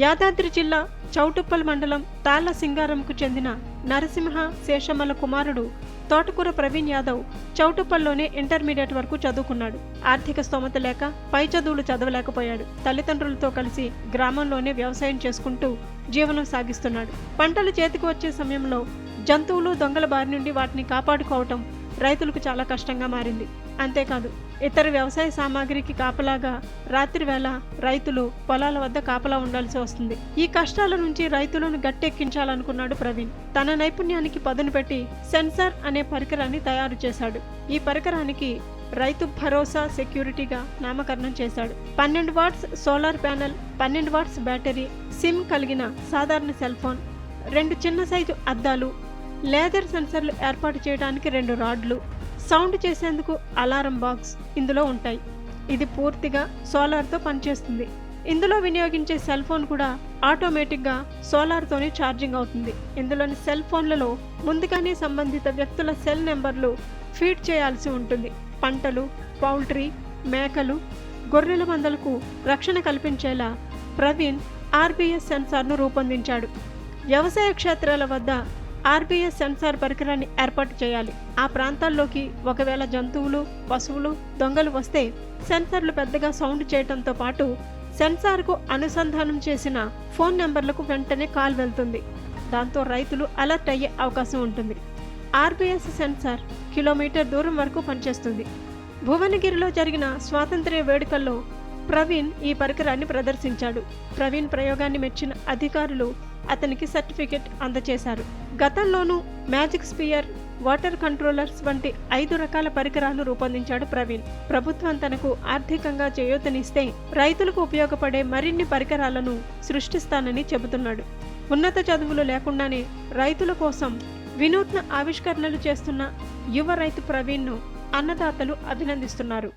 యాదాద్రి జిల్లా చౌటుప్పల్ మండలం తాళ్ల సింగారంకు చెందిన నరసింహ శేషమ్మల కుమారుడు తోటకూర ప్రవీణ్ యాదవ్ చౌటుప్పల్లోనే ఇంటర్మీడియట్ వరకు చదువుకున్నాడు. ఆర్థిక స్తోమత లేక పై చదువులు చదవలేకపోయాడు. తల్లిదండ్రులతో కలిసి గ్రామంలోనే వ్యవసాయం చేసుకుంటూ జీవనం సాగిస్తున్నాడు. పంటలు చేతికి వచ్చే సమయంలో జంతువులు దొంగల బారి నుండి వాటిని కాపాడుకోవటం రైతులకు చాలా కష్టంగా మారింది. అంతేకాదు ఇతర వ్యవసాయ సామాగ్రికి కాపలాగా రాత్రి వేళ రైతులు పొలాల వద్ద కాపలా ఉండాల్సి వస్తుంది. ఈ కష్టాల నుంచి రైతులను గట్టెక్కించాలనుకున్నాడు ప్రవీణ్. తన నైపుణ్యానికి పదును పెట్టి సెన్సార్ అనే పరికరాన్ని తయారు చేశాడు. ఈ పరికరానికి రైతు భరోసా సెక్యూరిటీగా నామకరణం చేశాడు. 12 watts solar panel, 12 watts battery, SIM కలిగిన సాధారణ సెల్ ఫోన్, 2 చిన్న సైజు అద్దాలు, లేజర్ సెన్సర్లు ఏర్పాటు చేయడానికి 2 రాడ్లు, సౌండ్ చేసేందుకు అలారం బాక్స్ ఇందులో ఉంటాయి. ఇది పూర్తిగా సోలార్తో పనిచేస్తుంది. ఇందులో వినియోగించే సెల్ ఫోన్ కూడా ఆటోమేటిక్గా సోలార్తోనే ఛార్జింగ్ అవుతుంది. ఇందులోని సెల్ ఫోన్లలో ముందుగానే సంబంధిత వ్యక్తుల సెల్ నెంబర్లు ఫీడ్ చేయాల్సి ఉంటుంది. పంటలు, పౌల్ట్రీ, మేకలు, గొర్రెల మందలకు రక్షణ కల్పించేలా ప్రవీణ్ ఆర్బీఎస్ సెన్సార్ను రూపొందించాడు. వ్యవసాయ క్షేత్రాల వద్ద ఆర్బీఎస్ సెన్సార్ పరికరాన్ని ఏర్పాటు చేయాలి. ఆ ప్రాంతాల్లోకి ఒకవేళ జంతువులు, పశువులు, దొంగలు వస్తే సెన్సార్లు పెద్దగా సౌండ్ చేయడంతో పాటు సెన్సార్కు అనుసంధానం చేసిన ఫోన్ నెంబర్లకు వెంటనే కాల్ వెళ్తుంది. దాంతో రైతులు అలర్ట్ అయ్యే అవకాశం ఉంటుంది. ఆర్బీఎస్ సెన్సార్ కిలోమీటర్ దూరం వరకు పనిచేస్తుంది. భువనగిరిలో జరిగిన స్వాతంత్ర్య వేడుకల్లో ప్రవీణ్ ఈ పరికరాన్ని ప్రదర్శించాడు. ప్రవీణ్ ప్రయోగాన్ని మెచ్చిన అధికారులు అతనికి సర్టిఫికెట్ అందజేశారు. గతంలోనూ మ్యాజిక్ స్పియర్, వాటర్ కంట్రోలర్స్ వంటి 5 రకాల పరికరాలు రూపొందించాడు ప్రవీణ్. ప్రభుత్వం తనకు ఆర్థికంగా చేయూతనిస్తే రైతులకు ఉపయోగపడే మరిన్ని పరికరాలను సృష్టిస్తానని చెబుతున్నాడు. ఉన్నత చదువులు లేకుండానే రైతుల కోసం వినూత్న ఆవిష్కరణలు చేస్తున్న యువ రైతు ప్రవీణ్ను అన్నదాతలు అభినందిస్తున్నారు.